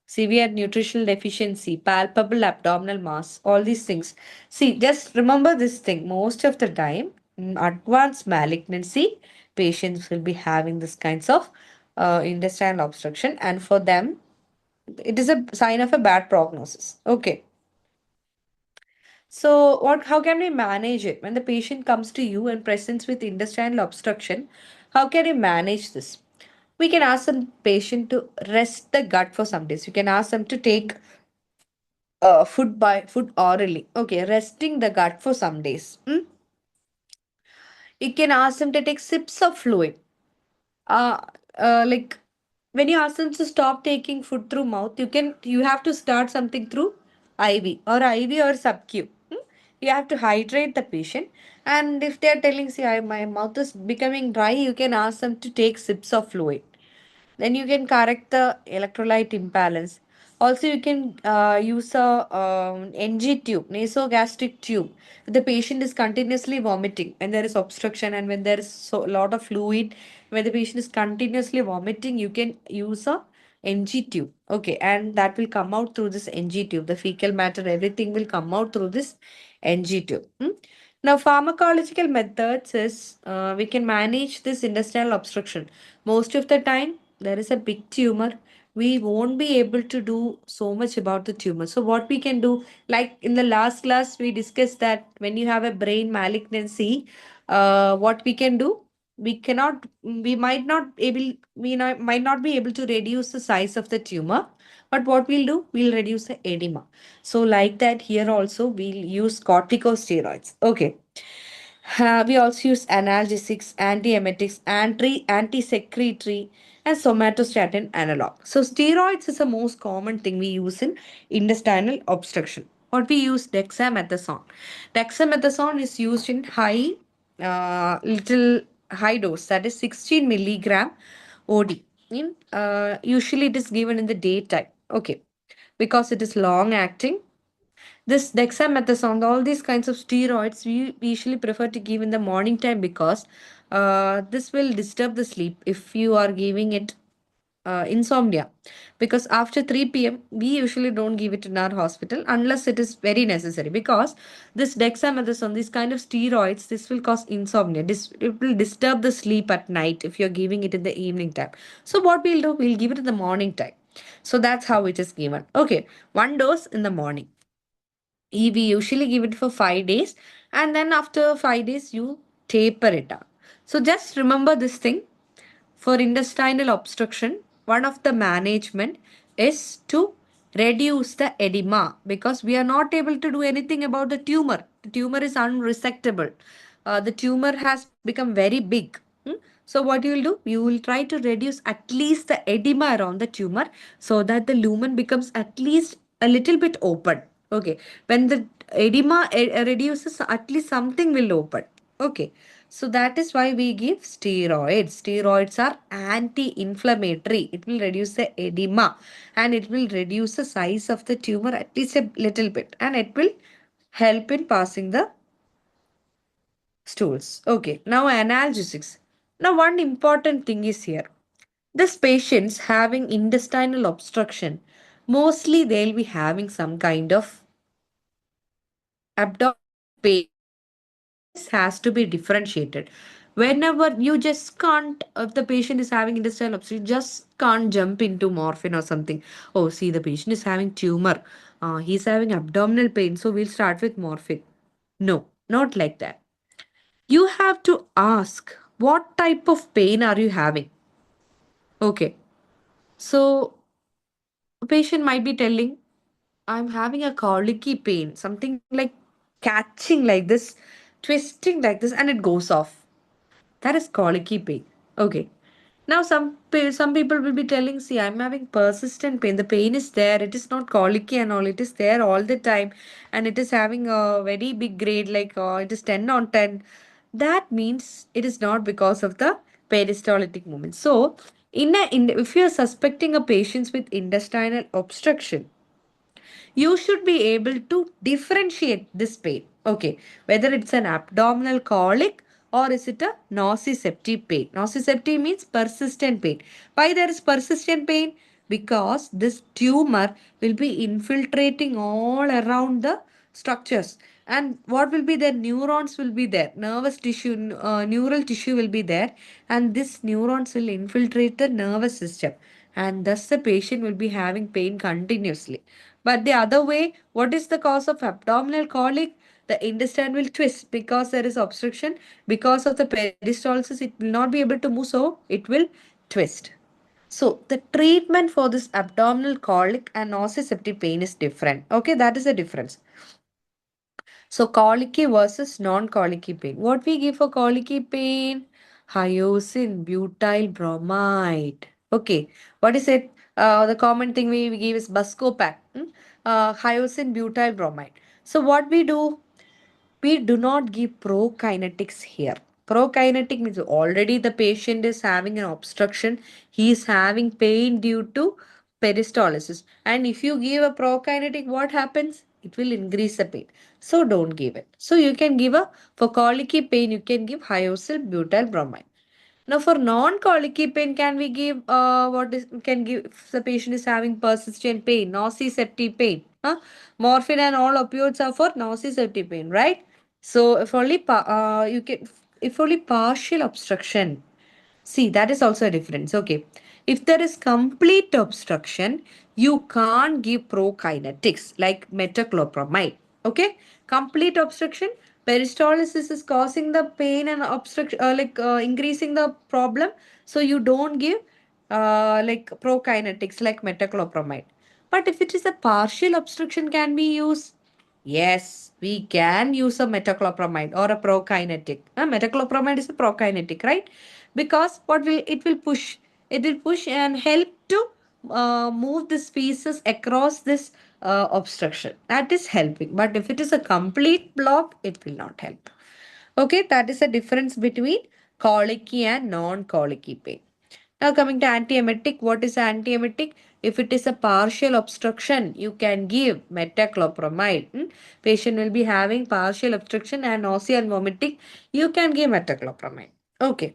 severe nutritional deficiency, palpable abdominal mass, all these things. See, just remember this thing. Most of the time, in advanced malignancy, patients will be having this kinds of intestinal obstruction, and for them, it is a sign of a bad prognosis. Okay. So, how can we manage it? When the patient comes to you and presents with intestinal obstruction, how can you manage this? We can ask the patient to rest the gut for some days. You can ask them to take food orally. Okay, resting the gut for some days. You can ask them to take sips of fluid. uh, like when you ask them to stop taking food through mouth, you have to start something through IV or sub Q. You have to hydrate the patient. And if they are telling, see, my mouth is becoming dry, you can ask them to take sips of fluid. Then you can correct the electrolyte imbalance. Also, you can use a NG tube, nasogastric tube. The patient is continuously vomiting when there is obstruction and when there is so lot of fluid. When the patient is continuously vomiting, you can use a NG tube. Okay, and that will come out through this NG tube. The fecal matter, everything will come out through this NG tube. Now, pharmacological methods is we can manage this intestinal obstruction. Most of the time, there is a big tumor. We won't be able to do so much about the tumor. So, what we can do, like in the last class, we discussed that when you have a brain malignancy, what we can do, we cannot, we might not able, might not be able to reduce the size of the tumor. But what we'll do, we'll reduce the edema. So, like that, here also we'll use corticosteroids. Okay. We also use analgesics, antiemetics, anti-secretory, and somatostatin analog. So, steroids is the most common thing we use in intestinal obstruction. What we use, dexamethasone. Dexamethasone is used in little high dose, that is 16 milligram OD. Usually, it is given in the daytime. Okay, because it is long acting. This dexamethasone, all these kinds of steroids, we usually prefer to give in the morning time because this will disturb the sleep if you are giving it insomnia. Because after 3 p.m., we usually don't give it in our hospital unless it is very necessary. Because this dexamethasone, these kind of steroids, this will cause insomnia. It will disturb the sleep at night if you're giving it in the evening time. So, what we'll do, we'll give it in the morning time. So, that's how it is given. Okay, one dose in the morning. We usually give it for 5 days, and then after 5 days you taper it up. So just remember this thing. For intestinal obstruction, one of the management is to reduce the edema because we are not able to do anything about the tumor. The tumor is unresectable. The tumor has become very big. So what you will do? You will try to reduce at least the edema around the tumor so that the lumen becomes at least a little bit open. Okay. When the edema reduces, at least something will open. Okay. So that is why we give steroids. Steroids are anti-inflammatory. It will reduce the edema and it will reduce the size of the tumor at least a little bit, and it will help in passing the stools. Okay, now analgesics. Now one important thing is here. This patients having intestinal obstruction, mostly they'll be having some kind of abdominal pain. So this has to be differentiated. Whenever you just can't, if the patient is having intestinal obstruction, you just can't jump into morphine or something. Oh, see, the patient is having tumor. He's having abdominal pain, so we'll start with morphine. No, not like that. You have to ask what type of pain are you having? Okay. So a patient might be telling, I'm having a colicky pain, something like catching like this, twisting like this, and it goes off. That is colicky pain. Okay. Now some people will be telling, see, I'm having persistent pain. The pain is there. It is not colicky and all. It is there all the time, and it is having a very big grade, like it is 10 on 10. That means it is not because of the peristaltic movement. So, if you are suspecting a patient with intestinal obstruction, you should be able to differentiate this pain. Okay, whether it's an abdominal colic or is it a nociceptive pain. Nociceptive means persistent pain. Why there is persistent pain? Because this tumor will be infiltrating all around the structures, and what will be there, neurons will be there, nervous tissue, neural tissue will be there, and this neurons will infiltrate the nervous system, and thus the patient will be having pain continuously. But the other way, what is the cause of abdominal colic? The intestine will twist because there is obstruction. Because of the peristalsis, it will not be able to move, so it will twist. So the treatment for this abdominal colic and nociceptive pain is different. Okay, that is the difference. So colicky versus non-colicky pain. What we give for colicky pain? Hyoscine butyl bromide. Okay, what is it? The common thing we give is Buscopan. Hyoscine butyl bromide. So what we do? We do not give prokinetics here. Prokinetic means already the patient is having an obstruction, he is having pain due to peristalsis. And if you give a prokinetic, what happens? It will increase the pain. So don't give it. So you can give a, for colicky pain, you can give hyosyl butyl bromide. Now, for non-colicky pain, can we give what is can give if the patient is having persistent pain, nociceptive pain? Morphine and all opioids are for nociceptive pain, right? So, if only you can, if only partial obstruction. See, that is also a difference. Okay. If there is complete obstruction, you can't give prokinetics like metoclopramide. Okay. Complete obstruction, peristalsis is causing the pain and obstruction, increasing the problem. So you don't give like prokinetics like metoclopramide. But if it is a partial obstruction, can we use? Yes, we can use a metoclopramide or a prokinetic. Metoclopramide is a prokinetic, right? Because what will it will push? It will push and help to move the species across this obstruction. That is helping. But if it is a complete block, it will not help. Okay, that is the difference between colicky and non-colicky pain. Now coming to antiemetic, what is antiemetic? If it is a partial obstruction, you can give metoclopramide. Patient will be having partial obstruction and nausea and vomiting. You can give metoclopramide. Okay.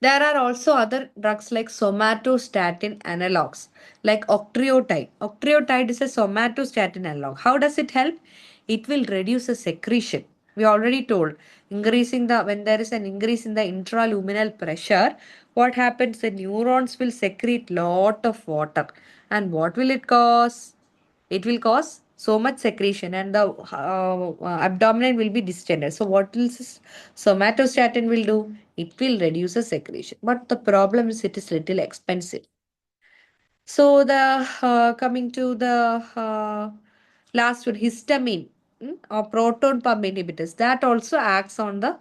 There are also other drugs like somatostatin analogs, like octreotide. Octreotide is a somatostatin analog. How does it help? It will reduce the secretion. We already told, increasing the when there is an increase in the intraluminal pressure, what happens? The neurons will secrete lot of water, and what will it cause? It will cause so much secretion and the abdomen will be distended. So what will somatostatin will do? It will reduce the secretion. But the problem is it is little expensive. So the coming to the last one, histamine or proton pump inhibitors, that also acts on the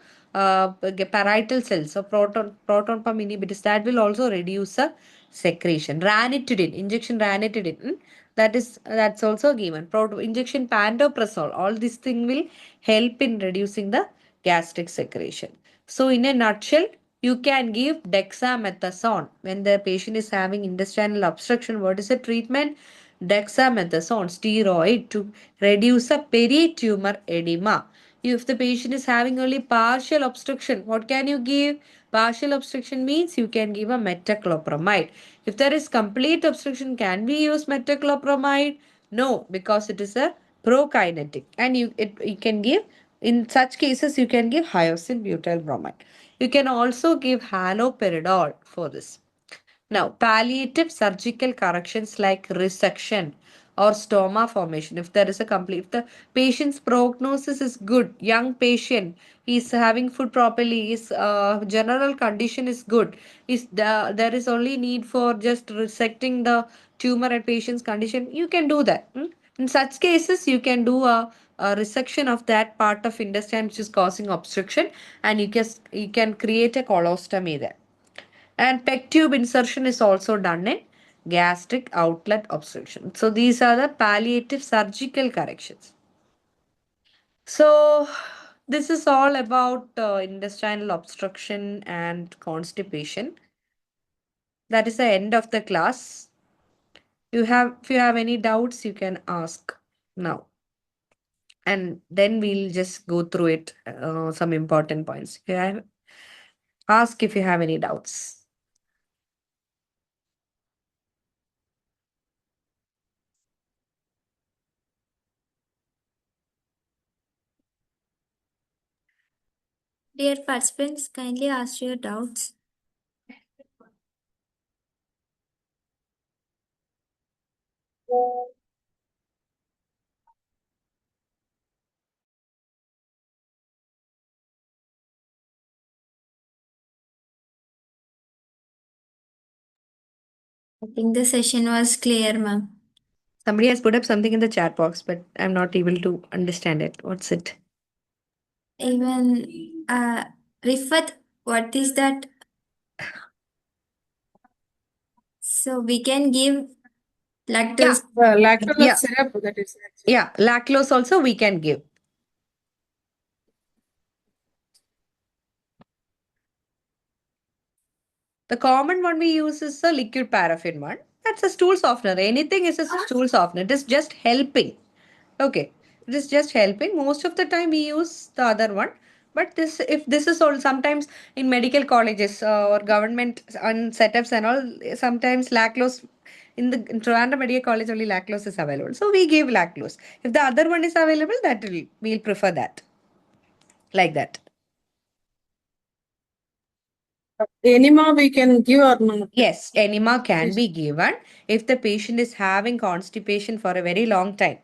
parietal cells. So proton pump inhibitors that will also reduce the secretion. Ranitidine, injection ranitidine, that's also given. Injection pantoprazole, all this thing will help in reducing the gastric secretion. So in a nutshell, you can give dexamethasone when the patient is having intestinal obstruction. What is the treatment? Dexamethasone steroid to reduce the peritumor edema. If the patient is having only partial obstruction, what can you give? Partial obstruction means you can give a metoclopramide. If there is complete obstruction, can we use metoclopramide? No, because it is a prokinetic, and you can give, in such cases you can give hyosin butyl bromide. You can also give haloperidol for this. Now, palliative surgical corrections like resection or stoma formation, if there is a complete, if the patient's prognosis is good, young patient, is having food properly, his general condition is good, there is only need for just resecting the tumor and patient's condition, you can do that. In such cases, you can do a resection of that part of intestine which is causing obstruction, and you can create a colostomy there. And peg tube insertion is also done in gastric outlet obstruction. So these are the palliative surgical corrections. So this is all about intestinal obstruction and constipation. That is the end of the class. If you have any doubts, you can ask now. And then we'll just go through it, some important points. Ask if you have any doubts. Dear participants, kindly ask your doubts. I think the session was clear, ma'am. Somebody has put up something in the chat box, but I'm not able to understand it. What's it? Even Rifat, what is that? So we can give lactose. Yeah. Lactose Yeah. syrup, that is. Yeah. Lactose also we can give. The common one we use is a liquid paraffin one. That's a stool softener. Anything is a stool softener. It is just helping. Okay. It is just helping. Most of the time we use the other one. But this, if this is all, sometimes in medical colleges or government and setups and all, sometimes lactose in Trivandrum Medical College only lactose is available. So we give lactose. If the other one is available, that we'll prefer that. Like that. Enema we can give or not? Yes, enema can be given if the patient is having constipation for a very long time.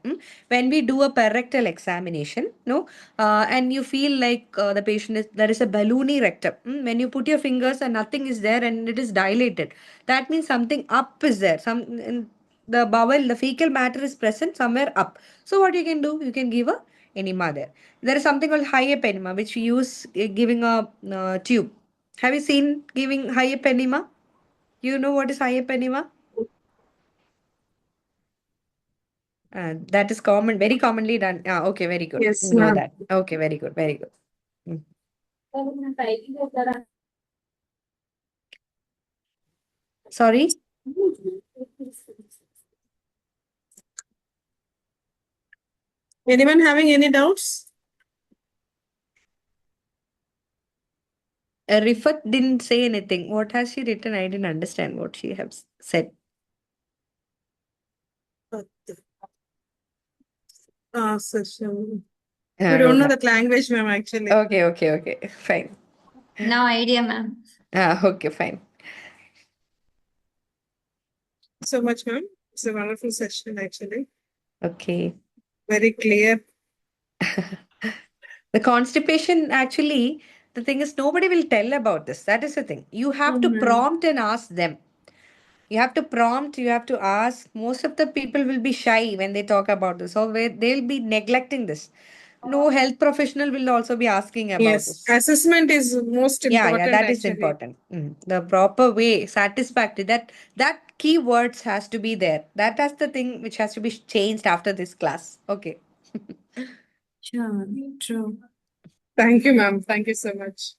When we do a perectal examination, no, and you feel like the patient is there is a balloony rectum. When you put your fingers and nothing is there and it is dilated, that means something up is there. Some in the bowel, the fecal matter is present somewhere up. So what you can do, you can give a enema there. There is something called high up enema, which we use giving a tube. Have you seen giving high up enema? You know what is high enema? That is common, very commonly done. Okay, very good. Yes, You know ma'am. that. Okay, very good, very good. Mm. Sorry? Anyone having any doubts? Rifat didn't say anything. What has she written? I didn't understand what she has said. Session. We don't know that language, ma'am, actually. Okay. Fine. No idea, ma'am. Okay, fine. So much, ma'am. It's a wonderful session, actually. Okay. Very clear. The constipation, actually, the thing is, nobody will tell about this. That is the thing. You have to prompt and ask them. You have to prompt, you have to ask. Most of the people will be shy when they talk about this, or they'll be neglecting this. No health professional will also be asking about Yes, this. assessment is most Yeah, important, that is actually. important. The proper way, satisfactory. That keywords has to be there. That is the thing which has to be changed after this class. Okay. Sure, true. Thank you, ma'am. Thank you so much.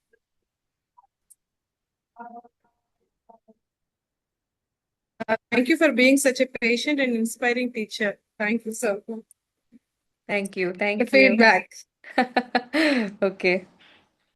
Thank you for being such a patient and inspiring teacher. Thank you so much. Thank you. The Thank you. feedback. Okay.